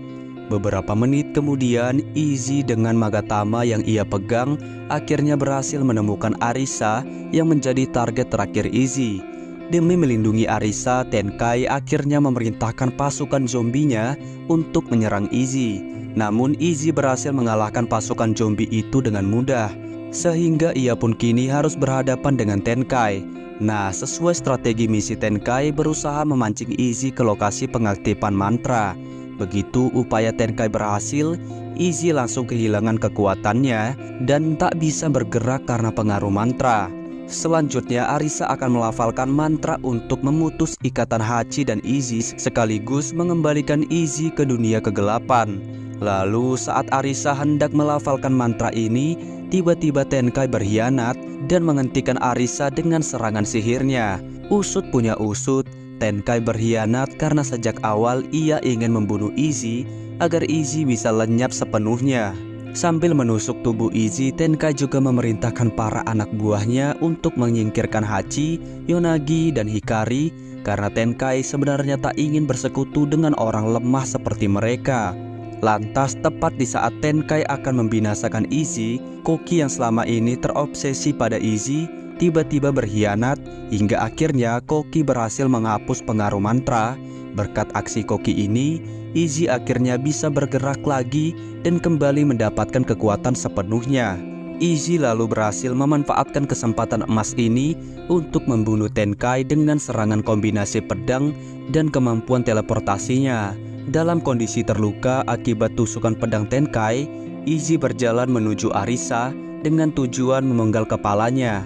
Beberapa menit kemudian, Izzy dengan Magatama yang ia pegang akhirnya berhasil menemukan Arisa yang menjadi target terakhir Izzy. Demi melindungi Arisa, Tenkai akhirnya memerintahkan pasukan zombinya untuk menyerang Izzy. Namun Izzy berhasil mengalahkan pasukan zombie itu dengan mudah, sehingga ia pun kini harus berhadapan dengan Tenkai. Nah, sesuai strategi misi, Tenkai berusaha memancing Izzy ke lokasi pengaktifan mantra. Begitu upaya Tenkai berhasil, Izzy langsung kehilangan kekuatannya dan tak bisa bergerak karena pengaruh mantra. Selanjutnya Arisa akan melafalkan mantra untuk memutus ikatan Hachi dan Izzy sekaligus mengembalikan Izzy ke dunia kegelapan. Lalu saat Arisa hendak melafalkan mantra ini, tiba-tiba Tenkai berkhianat dan menghentikan Arisa dengan serangan sihirnya. Usut punya usut, Tenkai berkhianat karena sejak awal ia ingin membunuh Izzy agar Izzy bisa lenyap sepenuhnya. Sambil menusuk tubuh Izzy, Tenkai juga memerintahkan para anak buahnya untuk menyingkirkan Hachi, Yonagi, dan Hikari karena Tenkai sebenarnya tak ingin bersekutu dengan orang lemah seperti mereka. Lantas tepat di saat Tenkai akan membinasakan Izzy, Koki yang selama ini terobsesi pada Izzy tiba-tiba berkhianat hingga akhirnya Koki berhasil menghapus pengaruh mantra. Berkat aksi Koki ini, Izzy akhirnya bisa bergerak lagi dan kembali mendapatkan kekuatan sepenuhnya. Izzy lalu berhasil memanfaatkan kesempatan emas ini untuk membunuh Tenkai dengan serangan kombinasi pedang dan kemampuan teleportasinya. Dalam kondisi terluka akibat tusukan pedang Tenkai, Izzy berjalan menuju Arisa dengan tujuan memenggal kepalanya.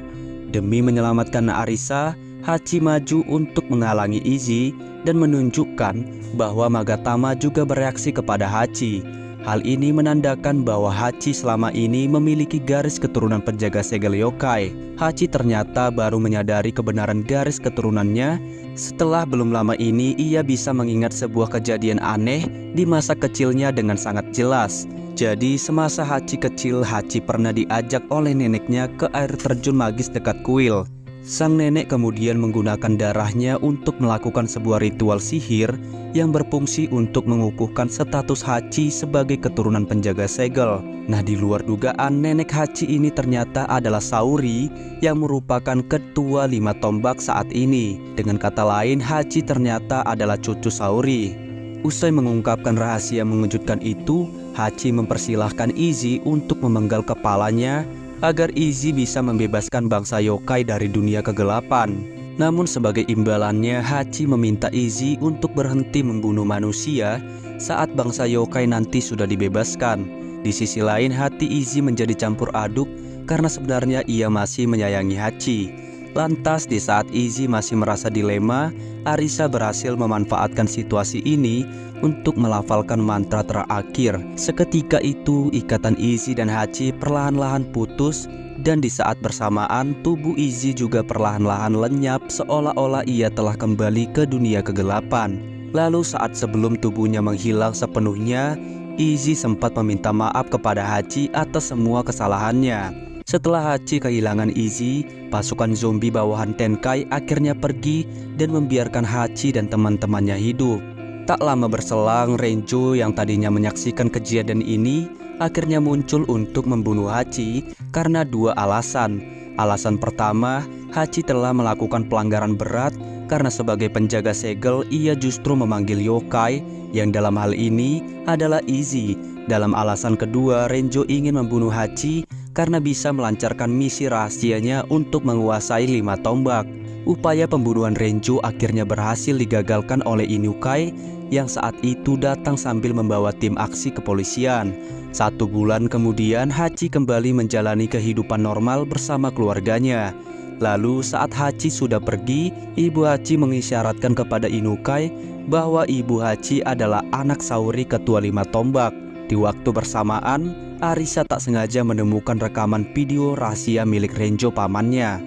Demi menyelamatkan Arisa, Hachi maju untuk menghalangi Izzy dan menunjukkan bahwa Magatama juga bereaksi kepada Hachi. Hal ini menandakan bahwa Hachi selama ini memiliki garis keturunan penjaga segel yokai. Hachi ternyata baru menyadari kebenaran garis keturunannya setelah belum lama ini ia bisa mengingat sebuah kejadian aneh di masa kecilnya dengan sangat jelas. Jadi semasa Hachi kecil, Hachi pernah diajak oleh neneknya ke air terjun magis dekat kuil. Sang nenek kemudian menggunakan darahnya untuk melakukan sebuah ritual sihir yang berfungsi untuk mengukuhkan status Hachi sebagai keturunan penjaga segel. Nah, di luar dugaan, nenek Hachi ini ternyata adalah Saori yang merupakan ketua 5 tombak saat ini. Dengan kata lain, Hachi ternyata adalah cucu Saori. Usai mengungkapkan rahasia mengejutkan itu, Hachi mempersilahkan Izzy untuk memenggal kepalanya agar Izzy bisa membebaskan bangsa yokai dari dunia kegelapan. Namun sebagai imbalannya, Hachi meminta Izzy untuk berhenti membunuh manusia saat bangsa yokai nanti sudah dibebaskan. Di sisi lain, hati Izzy menjadi campur aduk karena sebenarnya ia masih menyayangi Hachi. Lantas di saat Izzy masih merasa dilema, Arisa berhasil memanfaatkan situasi ini untuk melafalkan mantra terakhir. Seketika itu ikatan Izzy dan Hachi perlahan-lahan putus dan di saat bersamaan tubuh Izzy juga perlahan-lahan lenyap seolah-olah ia telah kembali ke dunia kegelapan. Lalu saat sebelum tubuhnya menghilang sepenuhnya, Izzy sempat meminta maaf kepada Hachi atas semua kesalahannya. Setelah Hachi kehilangan Izzy, pasukan zombie bawahan Tenkai akhirnya pergi dan membiarkan Hachi dan teman-temannya hidup. Tak lama berselang, Renjo yang tadinya menyaksikan kejadian ini akhirnya muncul untuk membunuh Hachi karena 2 alasan. Alasan pertama, Hachi telah melakukan pelanggaran berat karena sebagai penjaga segel ia justru memanggil yokai yang dalam hal ini adalah Izzy. Dalam alasan kedua, Renjo ingin membunuh Hachi karena bisa melancarkan misi rahasianya untuk menguasai 5 tombak. Upaya pembunuhan Renjo akhirnya berhasil digagalkan oleh Inukai yang saat itu datang sambil membawa tim aksi kepolisian. 1 bulan kemudian Hachi kembali menjalani kehidupan normal bersama keluarganya. Lalu saat Hachi sudah pergi, Ibu Hachi mengisyaratkan kepada Inukai bahwa Ibu Hachi adalah anak Saori ketua 5 tombak. Di waktu bersamaan, Arisa tak sengaja menemukan rekaman video rahasia milik Renjo pamannya.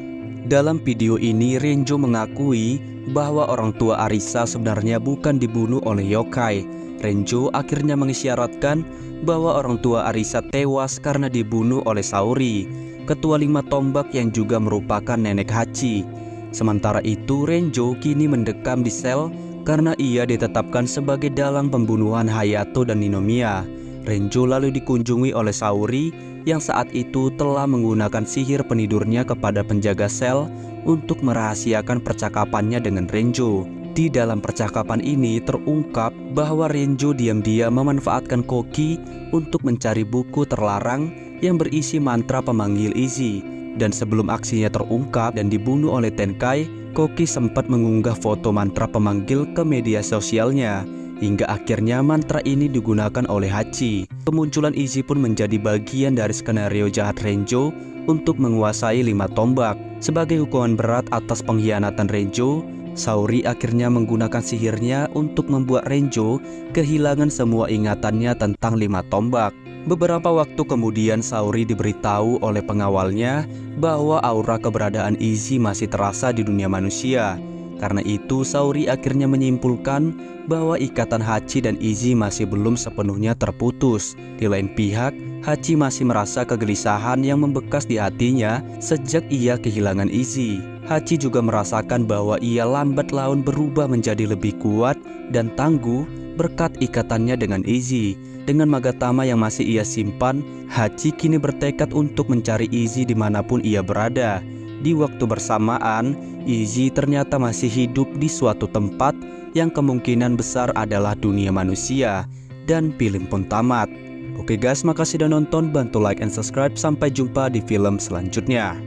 Dalam video ini Renjo mengakui bahwa orang tua Arisa sebenarnya bukan dibunuh oleh yokai. Renjo akhirnya mengisyaratkan bahwa orang tua Arisa tewas karena dibunuh oleh Saori, ketua 5 tombak yang juga merupakan nenek Hachi. Sementara itu Renjo kini mendekam di sel karena ia ditetapkan sebagai dalang pembunuhan Hayato dan Ninomiya. Renjo lalu dikunjungi oleh Saori yang saat itu telah menggunakan sihir penidurnya kepada penjaga sel untuk merahasiakan percakapannya dengan Renjo. Di dalam percakapan ini terungkap bahwa Renjo diam-diam memanfaatkan Koki untuk mencari buku terlarang yang berisi mantra pemanggil Izzy. Dan sebelum aksinya terungkap dan dibunuh oleh Tenkai, Koki sempat mengunggah foto mantra pemanggil ke media sosialnya. Hingga akhirnya mantra ini digunakan oleh Hachi. Kemunculan Izzy pun menjadi bagian dari skenario jahat Renjo untuk menguasai 5 tombak. Sebagai hukuman berat atas pengkhianatan Renjo, Saori akhirnya menggunakan sihirnya untuk membuat Renjo kehilangan semua ingatannya tentang 5 tombak. Beberapa waktu kemudian Saori diberitahu oleh pengawalnya bahwa aura keberadaan Izzy masih terasa di dunia manusia. Karena itu Saori akhirnya menyimpulkan bahwa ikatan Hachi dan Izzy masih belum sepenuhnya terputus. Di lain pihak, Hachi masih merasa kegelisahan yang membekas di hatinya sejak ia kehilangan Izzy. Hachi juga merasakan bahwa ia lambat laun berubah menjadi lebih kuat dan tangguh berkat ikatannya dengan Izzy. Dengan Magatama yang masih ia simpan, Hachi kini bertekad untuk mencari Izzy dimanapun ia berada. Di waktu bersamaan, Izzy ternyata masih hidup di suatu tempat yang kemungkinan besar adalah dunia manusia, dan film pun tamat. Oke guys, makasih udah nonton, bantu like and subscribe, sampai jumpa di film selanjutnya.